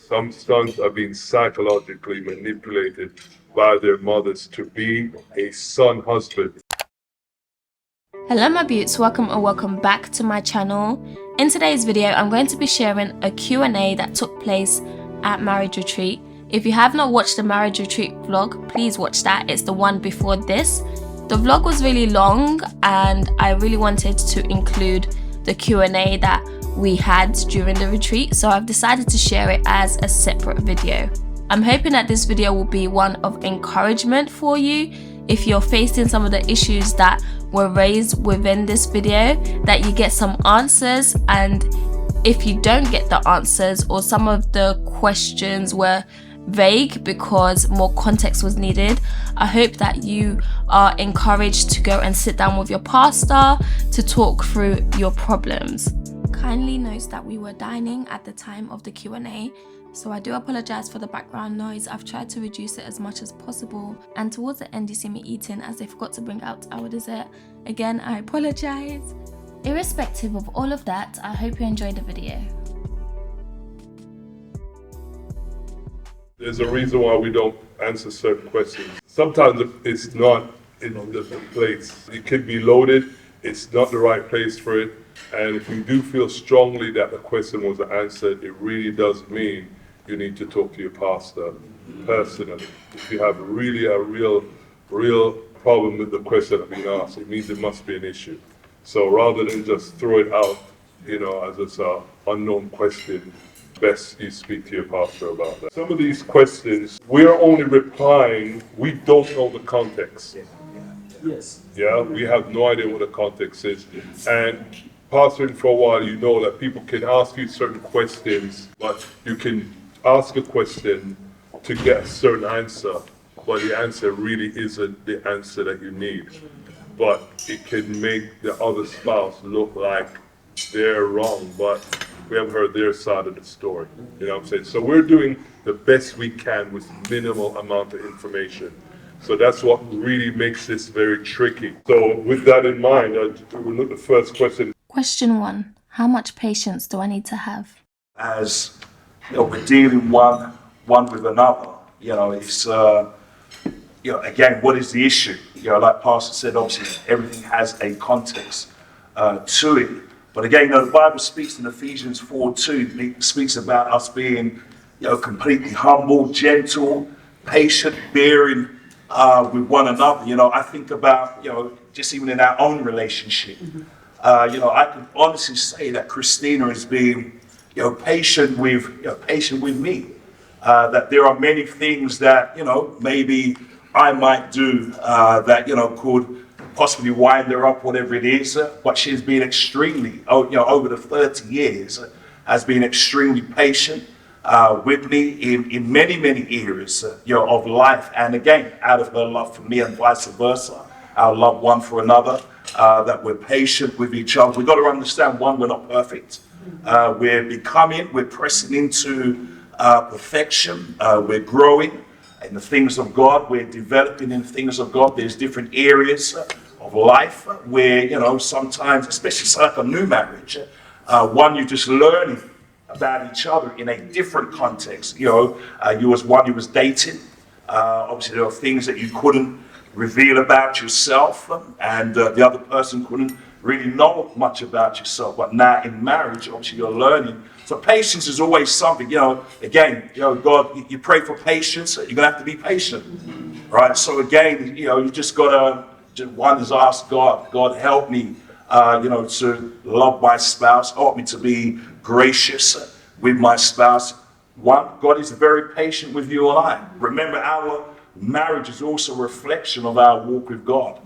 Some sons are being psychologically manipulated by their mothers to be a son husband. Hello my beauts, welcome or welcome back to my channel. In today's video I'm going to be sharing a Q&A that took place at marriage retreat. If you have not watched the marriage retreat vlog, please watch that. It's the one before this. The vlog was really long and I really wanted to include the Q&A that we had during the retreat, so I've decided to share it as a separate video. I'm hoping that this video will be one of encouragement for you if you're facing some of the issues that were raised within this video, that you get some answers, and if you don't get the answers or some of the questions were vague because more context was needed, I hope that you are encouraged to go and sit down with your pastor to talk through your problems. Kindly note that we were dining at the time of the Q&A, so I do apologize for the background noise. I've tried to reduce it as much as possible, and towards the end you see me eating as they forgot to bring out our dessert. Again, I apologize. Irrespective of all of that, I hope you enjoyed the video. There's a reason why we don't answer certain questions. Sometimes it's not in the place. It could be loaded, it's not the right place for it. And if you do feel strongly that the question was answered, it really does mean you need to talk to your pastor personally. If you have really a real problem with the question being asked, it means it must be an issue. So rather than just throw it out, as it's an unknown question, best you speak to your pastor about that. Some of these questions, we're only replying, we don't know the context. Yes. Yeah, we have no idea what the context is. And pastoring for a while, you know that people can ask you certain questions, but you can ask a question to get a certain answer, but the answer really isn't the answer that you need. But it can make the other spouse look like they're wrong, but we haven't heard their side of the story. You know what I'm saying? So we're doing the best we can with minimal amount of information. So that's what really makes this very tricky. So with that in mind, we'll look at the first question. Question 1. How much patience do I need to have? As we're dealing one with another, it's again, what is the issue? Like Pastor said, obviously everything has a context to it. But again, the Bible speaks in Ephesians 4:2. It speaks about us being, completely humble, gentle, patient, bearing with one another. I think about, just even in our own relationship. I can honestly say that Christina is being, patient with me. That there are many things that, maybe I might do that, could possibly wind her up, whatever it is. But she's been extremely, over the 30 years, has been extremely patient with me in many areas, of life. And again, out of her love for me and vice versa, our love one for another. That we're patient with each other. We've got to understand, one, we're not perfect. We're pressing into perfection. We're growing in the things of God. We're developing in things of God. There's different areas of life where, sometimes, especially like a new marriage, one, you're just learning about each other in a different context. You was dating. Obviously, there are things that you couldn't reveal about yourself, and the other person couldn't really know much about yourself. But now in marriage, obviously you're learning. So patience is always something, again, God, you pray for patience, you're gonna have to be patient, right? So again, you just gotta, one is ask God help me, to love my spouse, help me to be gracious with my spouse. One, God is very patient with you and I. Remember, our marriage is also a reflection of our walk with God.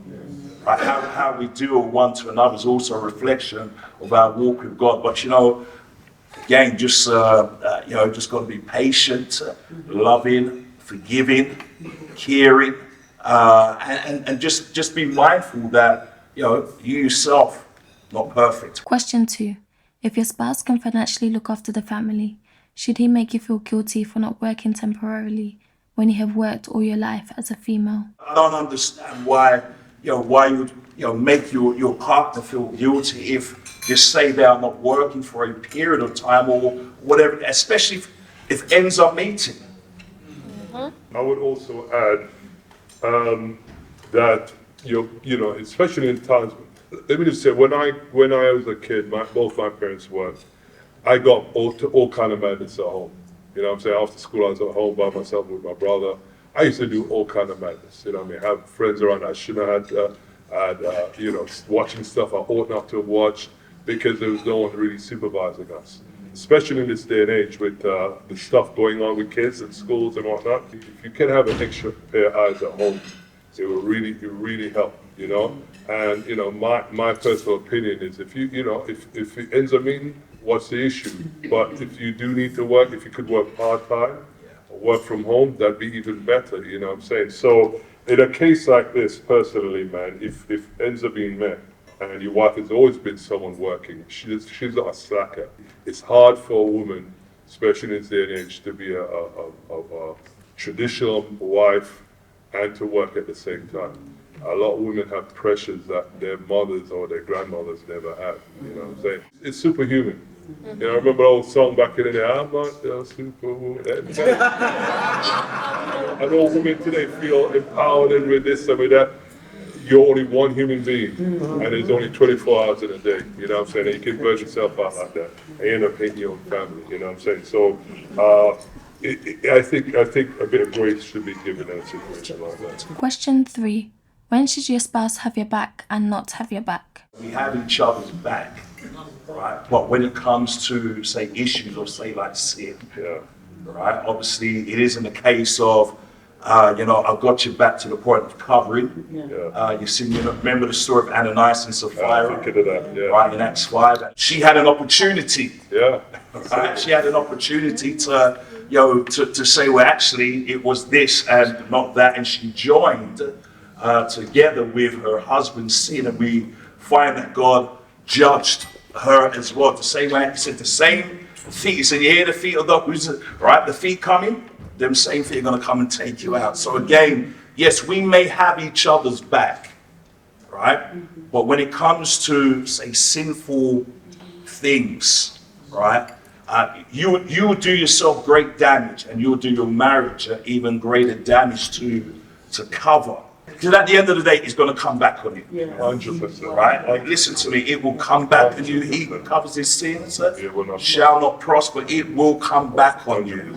Right? How we deal one to another is also a reflection of our walk with God. But again, just got to be patient, loving, forgiving, caring, and just be mindful that you yourself not perfect. Question 2. If your spouse can financially look after the family, should he make you feel guilty for not working temporarily when you have worked all your life as a female? I don't understand why you make your partner feel guilty if you say they are not working for a period of time or whatever, especially if ends are meeting. I would also add that you know, especially in times. Let me just say, when I was a kid, both my parents worked. I got all kind of madness at home. You know what I'm saying? After school, I was at home by myself with my brother. I used to do all kind of madness. You know what I mean? Have friends around I shouldn't have had, you know, watching stuff I ought not to have watched because there was no one really supervising us. Especially in this day and age with the stuff going on with kids in schools and whatnot. If you can have an extra pair of eyes at home, it will really help, you know? And, you know, my personal opinion is if if it ends up meeting, what's the issue? But if you do need to work, if you could work part-time or work from home, that'd be even better, you know what I'm saying? So in a case like this, personally, man, if ends up being met, and your wife has always been someone working, she's not a slacker. It's hard for a woman, especially in this day and age, to be a traditional wife and to work at the same time. A lot of women have pressures that their mothers or their grandmothers never had, you know what I'm saying? It's superhuman. You know, I remember an old song back in the day, I'm not a superwoman. I know women today feel empowered and with this and with that. You're only one human being, and there's only 24 hours in a day, you know what I'm saying? And you can burn yourself out like that, and you end up hating your own family, you know what I'm saying? So, I think a bit of grace should be given in a situation like that. Question 3. When should your spouse have your back and not have your back? We have each other's back, right? But when it comes to, say, issues or say like sin, right? Obviously, it isn't a case of, you know, I've got your back to the point of covering. You see, you know, remember the story of Ananias and Sapphira, right, in Acts 5? She had an opportunity. Right? She had an opportunity to, you know, to say, well, actually, it was this and not that, and she joined together with her husband's sin, and we find that God judged her as well. The same way, he said, the same feet. He said, you hear the feet of those, right? The feet coming. Them same thing are going to come and take you out. So again, yes, we may have each other's back, right? But when it comes to, say, sinful things, right? You will do yourself great damage, and you'll do your marriage even greater damage to cover. Because at the end of the day, it's going to come back on you. 100%. Right? Like, listen to me, it will come back on you. He who covers his sins shall not prosper. It will come back on you.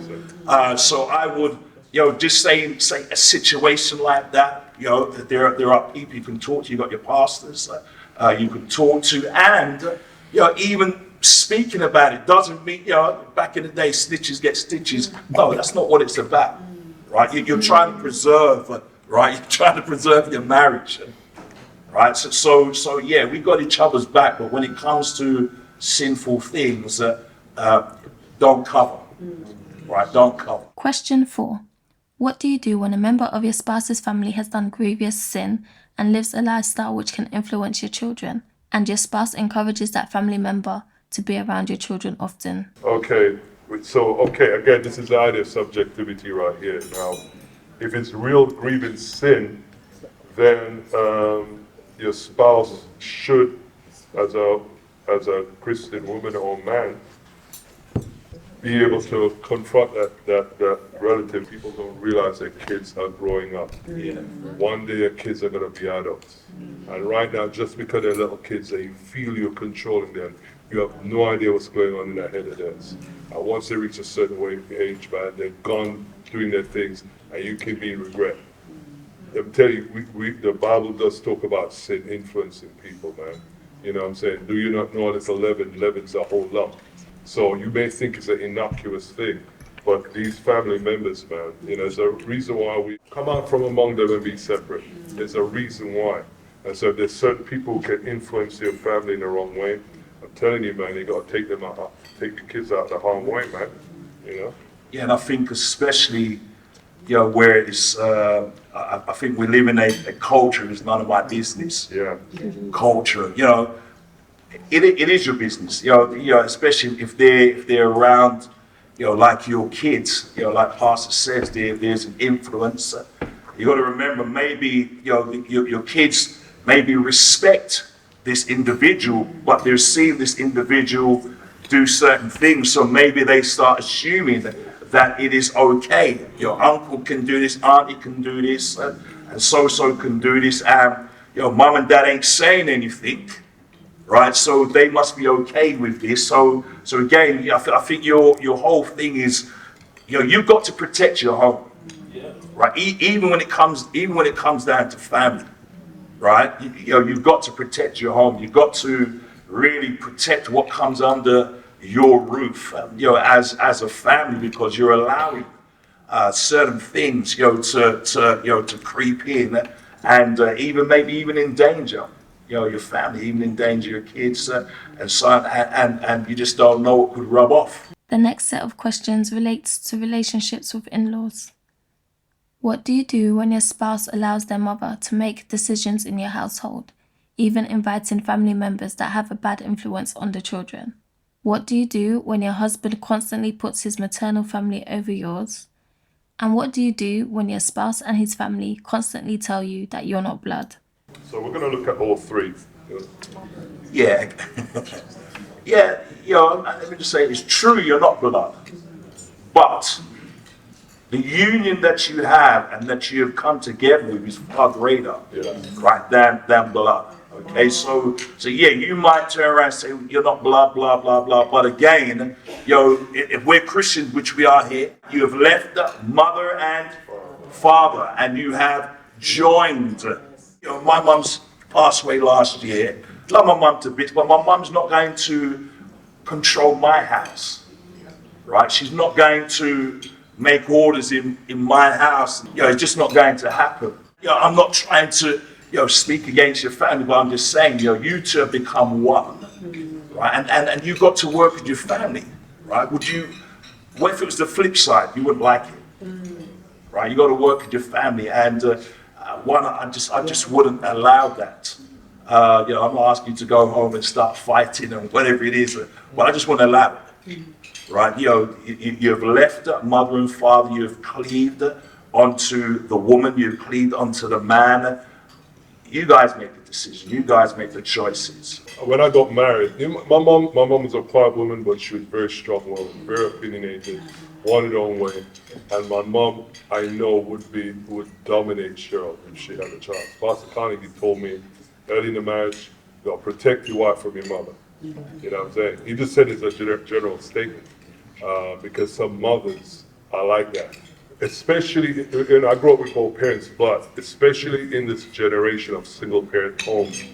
So I would, you know, just say a situation like that, you know, that there are people you can talk to. You've got your pastors you can talk to. And, you know, even speaking about it doesn't mean, you know, back in the day, snitches get stitches. No, that's not what it's about. Right? You're trying to preserve... Right, you're trying to preserve your marriage, right? So yeah, we got each other's back, but when it comes to sinful things, don't cover, right? Don't cover. Question 4. What do you do when a member of your spouse's family has done grievous sin and lives a lifestyle which can influence your children, and your spouse encourages that family member to be around your children often? Okay, so again, this is the idea of subjectivity right here. Now, if it's real grievous sin, then your spouse should, as a Christian woman or man, be able to confront that relative. People don't realize their kids are growing up. One day your kids are going to be adults. And right now, just because they're little kids, they feel you're controlling them. You have no idea what's going on in their head of theirs. And once they reach a certain age, man, they're gone doing their things, and you can be in regret. I'm telling you, the Bible does talk about sin influencing people, man. You know what I'm saying? Do you not know that leaven's a whole lump? So you may think it's an innocuous thing, but these family members, man, you know, there's a reason why we come out from among them and be separate. There's a reason why. And so there's certain people who can influence your family in the wrong way. I'm telling you, man, you got to take them out, take the kids out the harm way, man. You know. Yeah, and I think especially, you know, where it's, I think we live in a culture that's none of my business. Culture, you know, it is your business. You know, especially if they're around, you know, like your kids. You know, like Pastor says, there's an influence. You got to remember, maybe, you know, your kids maybe respect this individual, but they're seeing this individual do certain things, so maybe they start assuming that it is okay. Your uncle can do this, auntie can do this, and so can do this, and mum and dad ain't saying anything, right? So they must be okay with this. So again, I think your whole thing is, you've got to protect your home, right? Even when it comes down to family, right? You've got to protect your home. You've got to really protect what comes under your roof, as a family, because you're allowing certain things, to creep in, and even endanger, your family, even endanger your kids, and so on, and you just don't know what could rub off. The next set of questions relates to relationships with in-laws. What do you do when your spouse allows their mother to make decisions in your household, even inviting family members that have a bad influence on the children? What do you do when your husband constantly puts his maternal family over yours? And what do you do when your spouse and his family constantly tell you that you're not blood? So we're going to look at all three. Yeah. Yeah, let me just say, it's true you're not blood, but the union that you have and that you have come together with is far greater, right, than blood. Okay, so yeah, you might turn around and say you're not blood, blah, blah, blah. But again, if we're Christians, which we are here, you have left mother and father, and you have joined. My mum's passed away last year. Love my mum to bits, but my mum's not going to control my house, right? She's not going to make orders in my house. It's just not going to happen. I'm not trying to speak against your family, but I'm just saying, you two have become one, right? And you've got to work with your family, right? What if it was the flip side? You wouldn't like it, right? You got to work with your family, and I just wouldn't allow that. I'm not asking you to go home and start fighting and whatever it is, but I just wouldn't allow it, right? You've left mother and father, you've cleaved onto the woman, you've cleaved onto the man. You guys make the decision. You guys make the choices. When I got married, my mom was a quiet woman, but she was very strong woman, very opinionated, wanted her own way. And my mom, I know, would dominate Cheryl if she had a child. Pastor Carnegie told me early in the marriage, you got to protect your wife from your mother. You know what I'm saying? He just said it's a general statement, because some mothers are like that. Especially, I grew up with both parents, but especially in this generation of single-parent homes,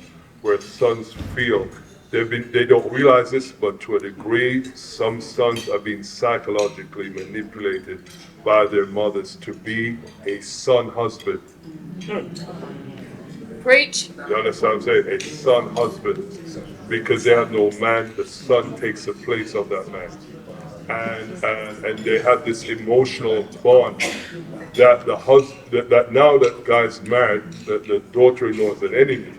where sons feel they don't realize this, but to a degree, some sons are being psychologically manipulated by their mothers to be a son husband. Preach. You understand what I'm saying? A son husband, because they have no man, the son takes the place of that man. And they have this emotional bond that the husband, that now that guy's married, that the daughter-in-law is an enemy,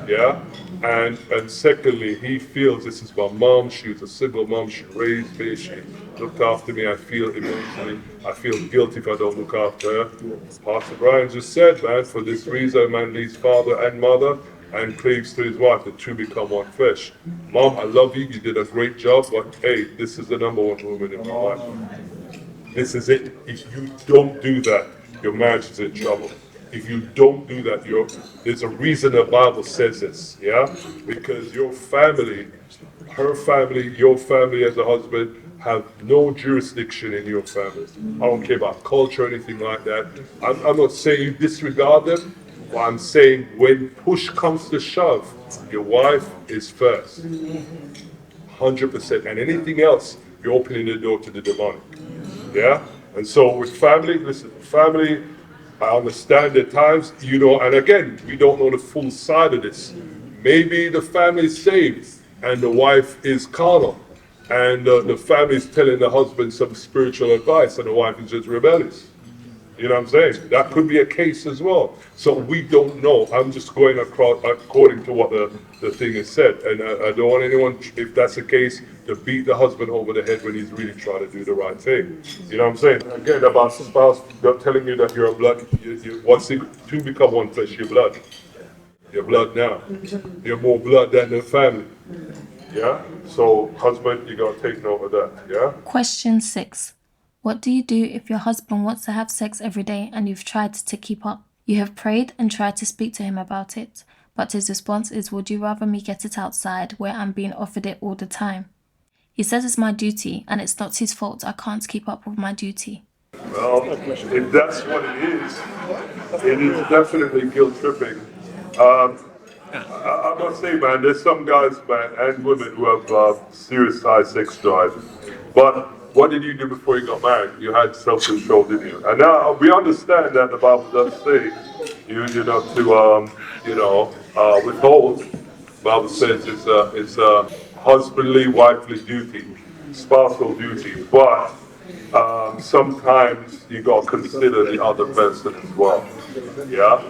yeah. And secondly, he feels this is my mom. She was a single mom. She raised me. She looked after me. I feel emotionally. I feel guilty if I don't look after her. Pastor Brian just said, man, for this reason, man leaves father and mother and cleaves to his wife, the two become one flesh. Mom, I love you, you did a great job, but hey, this is the number one woman in my life. This is it. If you don't do that, your marriage is in trouble. If you don't do that, there's a reason the Bible says this, yeah? Because your family, her family, your family as a husband, have no jurisdiction in your family. I don't care about culture or anything like that. I'm not saying you disregard them. Well, I'm saying when push comes to shove, your wife is first, 100%, and anything else, you're opening the door to the demonic, yeah? And so with family, listen, family, I understand at times, and again, we don't know the full side of this. Maybe the family is saved, and the wife is carnal, and the family is telling the husband some spiritual advice, and the wife is just rebellious. You know what I'm saying? That could be a case as well. So we don't know. I'm just going across according to what the thing is said. And I don't want anyone, if that's the case, to beat the husband over the head when he's really trying to do the right thing. You know what I'm saying? Again, about spouse telling you that you're blood, once the two become one flesh, you're blood. You're blood now. You're more blood than the family. Yeah? So husband, you got to take note of that. Yeah? Question 6. What do you do if your husband wants to have sex every day and you've tried to keep up? You have prayed and tried to speak to him about it, but his response is, would you rather me get it outside where I'm being offered it all the time? He says it's my duty and it's not his fault I can't keep up with my duty. Well, if that's what it is definitely guilt tripping. I must say, man, there's some guys, man, and women who have serious high sex drive. But what did you do before you got married? You had self-control, didn't you? And now we understand that the Bible does say you're not to, withhold. The Bible says it's a husbandly, wifely duty, spousal duty. But sometimes you got to consider the other person as well. Yeah.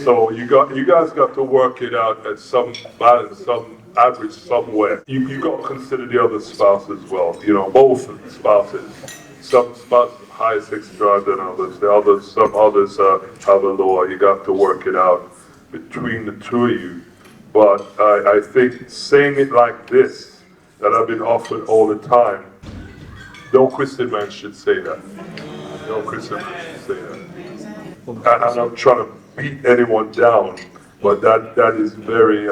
So you guys got to work it out at some balance, some average somewhere. You got to consider the other spouse as well. You know, both of the spouses. Some spouses have higher sex drive than others. Some others have a lower. You got to work it out between the two of you. But I think saying it like this, that I've been offered all the time, no Christian man should say that. No Christian man should say that. And I'm trying to beat anyone down, but that is very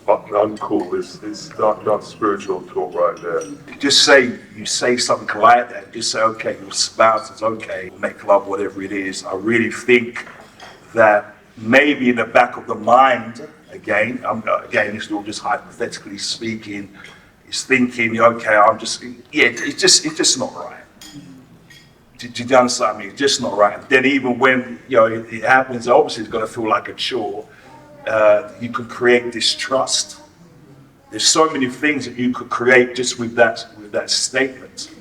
uncool. It's not spiritual talk right there. Just say, you say something like that, just say, okay, your spouse is okay, make love, whatever it is. I really think that maybe in the back of the mind, again, this is all just hypothetically speaking, is thinking, okay, it's just not right. Do you understand me? It's just not right. Then even when it happens, obviously it's going to feel like a chore. You can create distrust. There's so many things that you could create just with that statement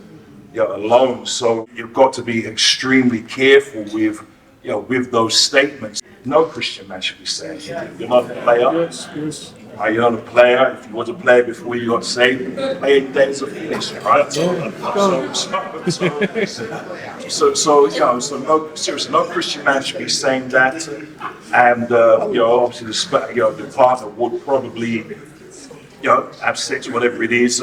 alone. So you've got to be extremely careful with those statements. No Christian man should be saying, you're not a player. Yes. You're not a player. If you was a player before you got saved, playing days are finished, right? So no, seriously, no Christian man should be saying that. And obviously the partner would probably have sex, whatever it is,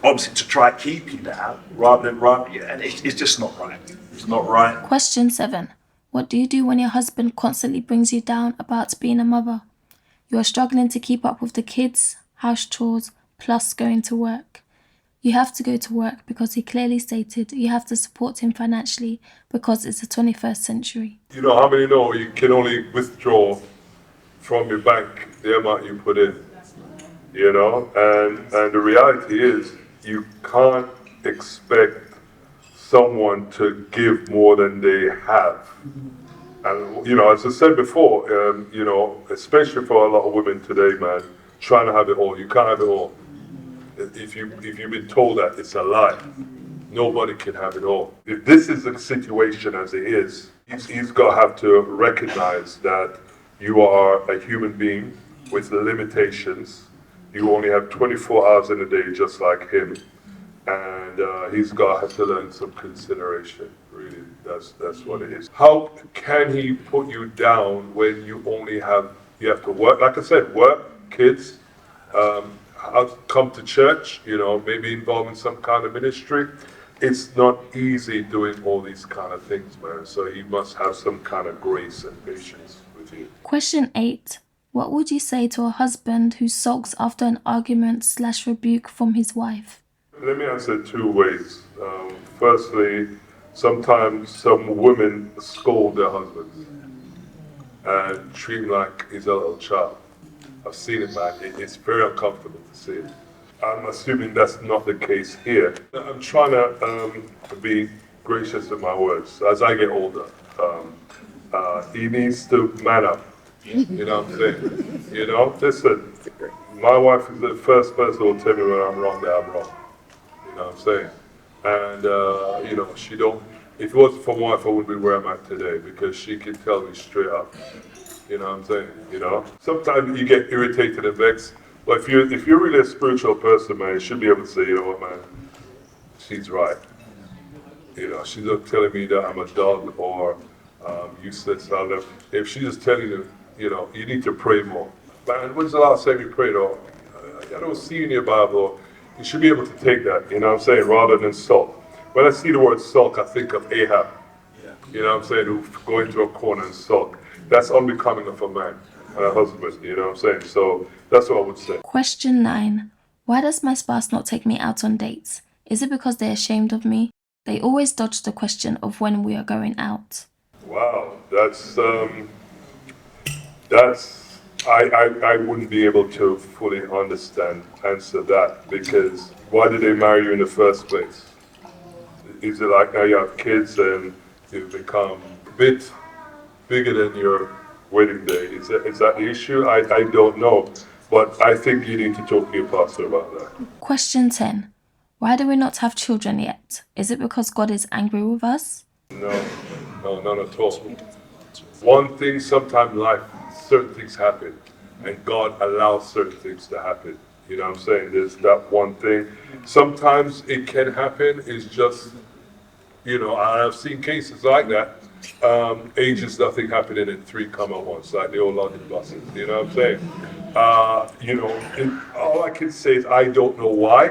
obviously to try to keep you down rather than and it's just not right. It's not right. Question 7. What do you do when your husband constantly brings you down about being a mother? You are struggling to keep up with the kids, house chores, plus going to work. You have to go to work because he clearly stated you have to support him financially because it's the 21st century. You know how many know you can only withdraw from your bank the amount you put in? And the reality is you can't expect someone to give more than they have. And as I said before, especially for a lot of women today, man, trying to have it all. You can't have it all. If you've been told that, it's a lie. Nobody can have it all. If this is a situation as it is, he's got to have to recognize that you are a human being with limitations. You only have 24 hours in a day, just like him. And he's got to have to learn some consideration. Really, that's what it is. How can he put you down when you have to work? Like I said, work, kids, come to church, maybe involved in some kind of ministry. It's not easy doing all these kind of things, man. So he must have some kind of grace and patience with you. Question 8. What would you say to a husband who sulks after an argument/rebuke from his wife? Let me answer two ways. Firstly, sometimes some women scold their husbands and treat him like he's a little child. I've seen it, man. It's very uncomfortable to see it. I'm assuming that's not the case here. I'm trying to be gracious in my words. As I get older, he needs to man up. You know what I'm saying? Listen, my wife is the first person who will tell me when I'm wrong that I'm wrong. You know what I'm saying? And, she don't, if it wasn't for my wife, I wouldn't be where I'm at today because she can tell me straight up. You know what I'm saying? Sometimes you get irritated and vexed. But if you're really a spiritual person, man, you should be able to say, you know what, man, she's right. She's not telling me that I'm a dog or useless. If she's just telling you, you need to pray more. Man, when's the last time you prayed? Or I don't see in your Bible. You should be able to take that, you know what I'm saying, rather than sulk. when I see the word sulk, I think of Ahab. Yeah. You know what I'm saying? Who go into a corner and sulk. That's unbecoming of a man and a husband. You know what I'm saying? So that's what I would say. Question 9. Why does my spouse not take me out on dates? Is it because they're ashamed of me? They always dodge the question of when we are going out. Wow, I wouldn't be able to fully answer that, because why did they marry you in the first place? Is it like now you have kids and you become a bit bigger than your wedding day? Is that the issue? I don't know, but I think you need to talk to your pastor about that. Question 10. Why do we not have children yet? Is it because God is angry with us? No, no, none at all. One thing, sometimes in life, certain things happen, and God allows certain things to happen. You know what I'm saying? There's that one thing. Sometimes it can happen, it's just, you know, I've seen cases like that. Ages, nothing happening, and 3 come at once, like the old London buses. You know what I'm saying? You know, and all I can say is I don't know why,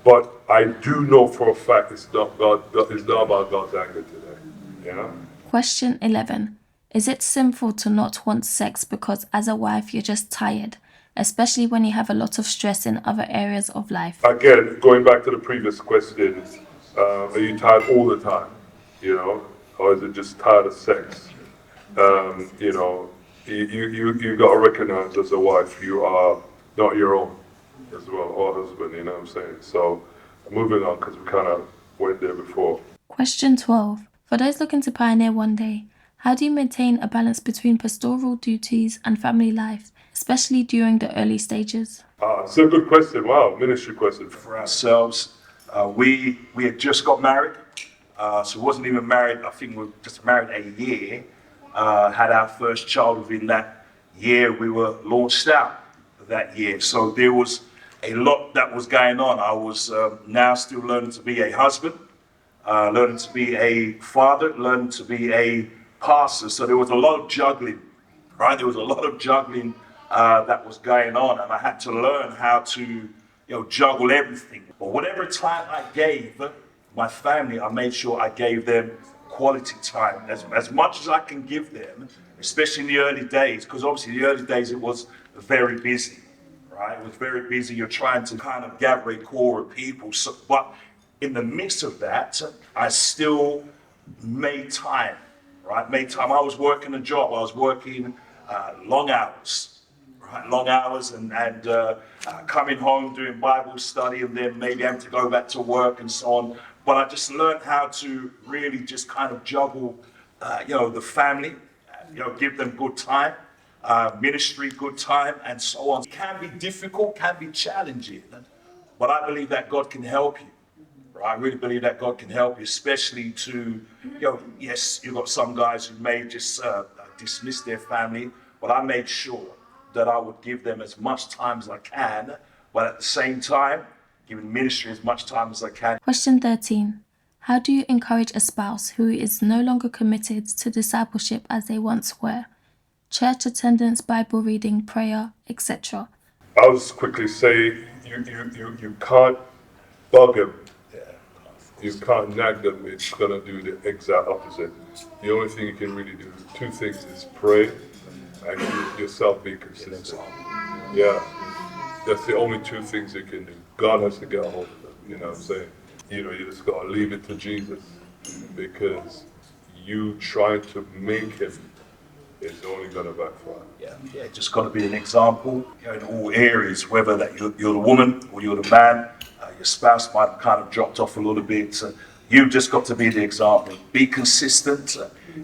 but I do know for a fact it's not God. It's not about God's anger today. Yeah. Question 11. Is it sinful to not want sex because as a wife you're just tired, especially when you have a lot of stress in other areas of life? Again, going back to the previous question, are you tired all the time? You know, or is it just tired of sex? You know, you got to recognize as a wife you are not your own as well, or husband. You know what I'm saying? So, moving on, because we kind of went there before. Question 12. For those looking to pioneer one day, how do you maintain a balance between pastoral duties and family life, especially during the early stages? It's a good question. Wow, ministry question. For ourselves, we had just got married, so wasn't even married. I think we were just married a year. Had our first child within that year. We were launched out that year, so there was a lot that was going on. I was now still learning to be a husband, learning to be a father, learning to be a pastor. So there was a lot of juggling, right? There was a lot of juggling that was going on, and I had to learn how to, juggle everything. But whatever time I gave my family, I made sure I gave them quality time, as much as I can give them, especially in the early days, because obviously the early days it was very busy, right? It was very busy. You're trying to kind of gather a core of people, but in the midst of that, I still made time, right? Made time. I was working a job. I was working long hours, right? Long hours, and coming home doing Bible study, and then maybe having to go back to work and so on. But I just learned how to really just kind of juggle, the family, give them good time, ministry, good time, and so on. It can be difficult, can be challenging, but I believe that God can help you. I really believe that God can help you, especially to, yes, you've got some guys who may just dismiss their family, but I made sure that I would give them as much time as I can, but at the same time, giving ministry as much time as I can. Question 13. How do you encourage a spouse who is no longer committed to discipleship as they once were? Church attendance, Bible reading, prayer, etc. I'll just quickly say you can't bug him. You can't nag them. It's gonna do the exact opposite. The only thing you can really do, 2 things, is pray and yourself be consistent. Yeah, that's the only 2 things you can do. God has to get a hold of them. You know what I'm saying? You just gotta leave it to Jesus, because you trying to make him is only gonna backfire. Yeah, just got to be an example, in all areas, whether that you're the woman or you're the man. Your spouse might have kind of dropped off a little bit. You've just got to be the example. Be consistent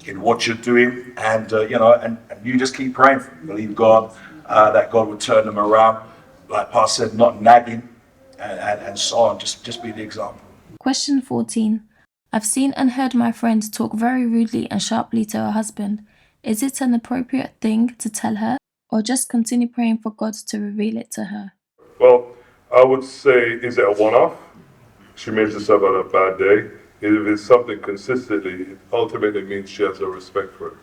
in what you're doing, and and you just keep praying for them. Believe God that God will turn them around. Like Pastor said, not nagging and so on. Just be the example. Question 14. I've seen and heard my friend talk very rudely and sharply to her husband. Is it an appropriate thing to tell her, or just continue praying for God to reveal it to her? Well, I would say, is it a one-off? She made herself on a bad day. If it's something consistently, it ultimately means she has a respect for it.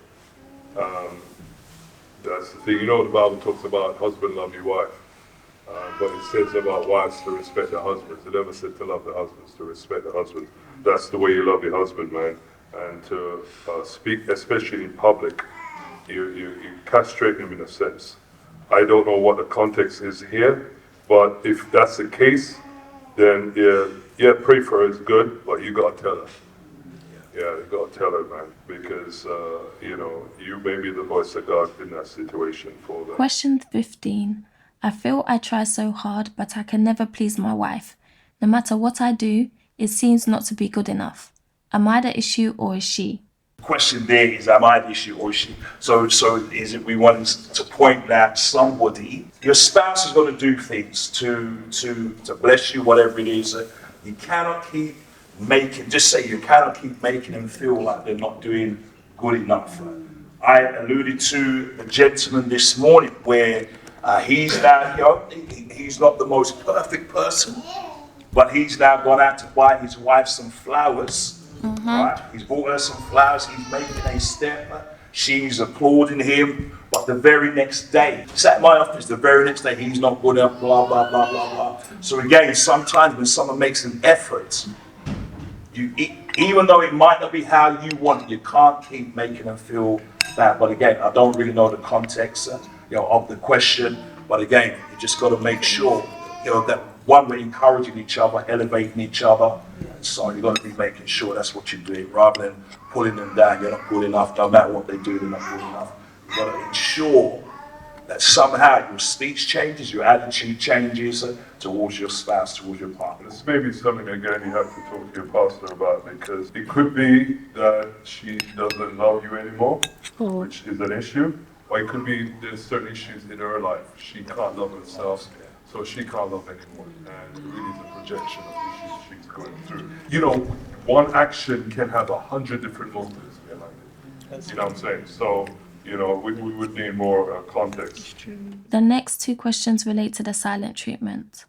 That's the thing. You know, the Bible talks about husband love your wife, but it says about wives to respect their husbands. It never said to love the husbands, to respect the husbands. that's the way you love your husband, man. And to speak, especially in public, you castrate him in a sense. I don't know what the context is here, but if that's the case, then yeah, pray for her is good, but you gotta tell her. Yeah, you gotta tell her, man, because you may be the voice of God in that situation for them. Question 15. I feel I try so hard, but I can never please my wife. No matter what I do, it seems not to be good enough. Am I the issue or is she? Question there is, am I the issue or is she? So is it we want to point that somebody, your spouse is going to do things to bless you, whatever it is. You cannot keep making, just say you cannot keep making them feel like they're not doing good enough. I alluded to the gentleman this morning where he's now, he's not the most perfect person, but he's now gone out to buy his wife some flowers. Right? He's bought her some flowers, he's making a step, she's applauding him, but the very next day, sat in my office, the very next day, he's not good enough, blah, blah, blah, blah, blah. So again, sometimes when someone makes an effort, even though it might not be how you want it, you can't keep making them feel that. But again, I don't really know the context of the question, but again, you just got to make sure that one, we're encouraging each other, elevating each other. So you've got to be making sure that's what you're doing, rather than pulling them down. You're not good enough. No matter what they do, they're not good enough. You've got to ensure that somehow your speech changes, your attitude changes towards your spouse, towards your partner. This may be something, again, you have to talk to your pastor about, because it could be that she doesn't love you anymore, which is an issue. Or it could be there's certain issues in her life. She can't love herself, so she can't love anyone. And it really is a projection of issues she's going through. One action can have 100 different motives behind it. You know what I'm saying? So, we would need more context. The next two questions relate to the silent treatment.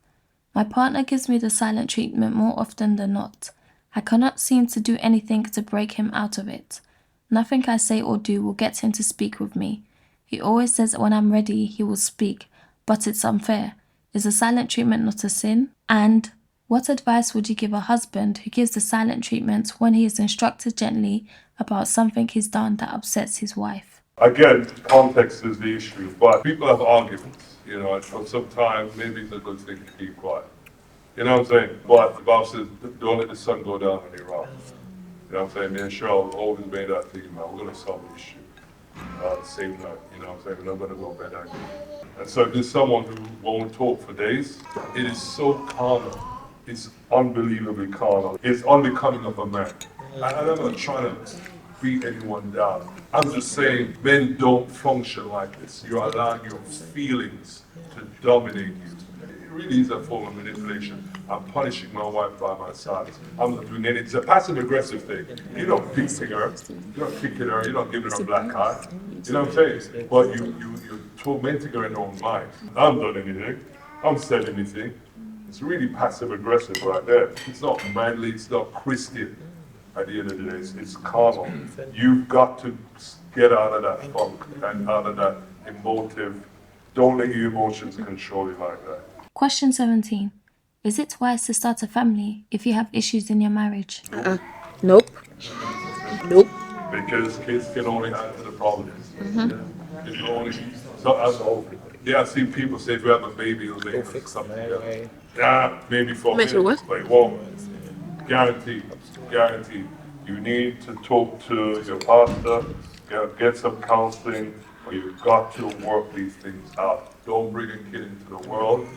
My partner gives me the silent treatment more often than not. I cannot seem to do anything to break him out of it. Nothing I say or do will get him to speak with me. He always says when I'm ready, he will speak, but it's unfair. Is the silent treatment not a sin? And what advice would you give a husband who gives the silent treatment when he is instructed gently about something he's done that upsets his wife? Again, context is the issue, but people have arguments, and sometimes maybe it's a good thing to keep quiet. You know what I'm saying? But the Bible says, don't let the sun go down on your wrath. You know what I'm saying? Me and Cheryl always made that thing, man, we're going to solve the issue. Same night, you know what I'm saying? We're not going to go bed angry. And so if there's someone who won't talk for days, it is so carnal. It's unbelievably carnal. It's unbecoming of a man. I'm not trying to beat anyone down. I'm just saying men don't function like this. You're allowing your feelings to dominate you. It really is a form of manipulation. I'm punishing my wife by my side. I'm not doing anything. It's a passive-aggressive thing. You don't fixing her. You're not kicking her. You're not giving her a black eye. You know what I'm saying? But you're tormenting her in her own mind. I haven't done anything. I haven't said anything. It's really passive-aggressive right there. It's not manly. It's not Christian. At the end of the day, it's carnal. You've got to get out of that funk and out of that emotive. Don't let your emotions control you like that. Question 17. Is it wise to start a family if you have issues in your marriage? Nope. Because kids can only add to the problems. It can only, so I've seen people say if you have a baby, it'll make something else. Yeah, maybe for Make sure what? But it won't. Guaranteed. You need to talk to your pastor, get some counseling, or you've got to work these things out. Don't bring a kid into the world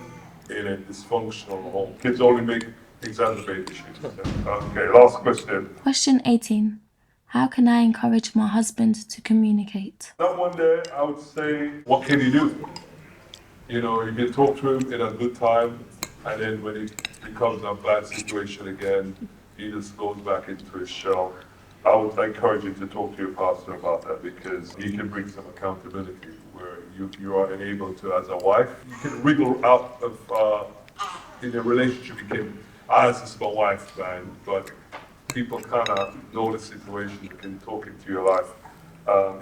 in a dysfunctional home. Kids only exacerbate issues. Okay, last question. Question 18. How can I encourage my husband to communicate? That one there, I would say, what can you do? You can talk to him in a good time, and then when it becomes a bad situation again, he just goes back into his shell. I would encourage you to talk to your pastor about that, because he can bring some accountability where you are enabled to, as a wife, you can wriggle out of, in a relationship you can, this is my wife, man, but people kind of know the situation, you can talk into your life.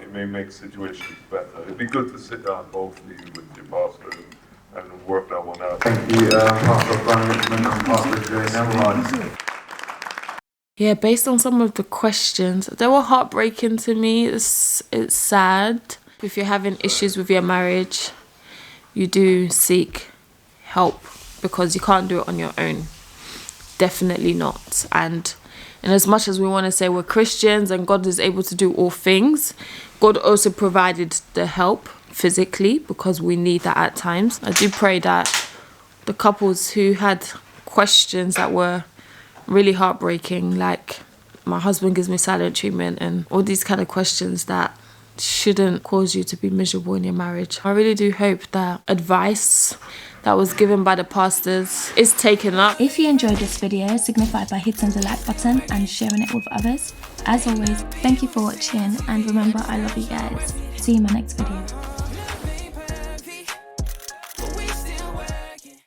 It may make situations better. It'd be good to sit down both of you with your pastor and work that one out. Thank you, Pastor Brian Richmond and Pastor Joe Neville. Yeah, based on some of the questions, they were heartbreaking to me. It's sad. If you're having issues with your marriage, you do seek help because you can't do it on your own. Definitely not. And as much as we want to say we're Christians and God is able to do all things, God also provided the help physically because we need that at times. I do pray that the couples who had questions that were really heartbreaking, like my husband gives me silent treatment and all these kind of questions that shouldn't cause you to be miserable in your marriage. I really do hope that advice that was given by the pastors is taken up. If you enjoyed this video, signify by hitting the like button and sharing it with others. As always, thank you for watching, and remember, I love you guys. See you in my next video.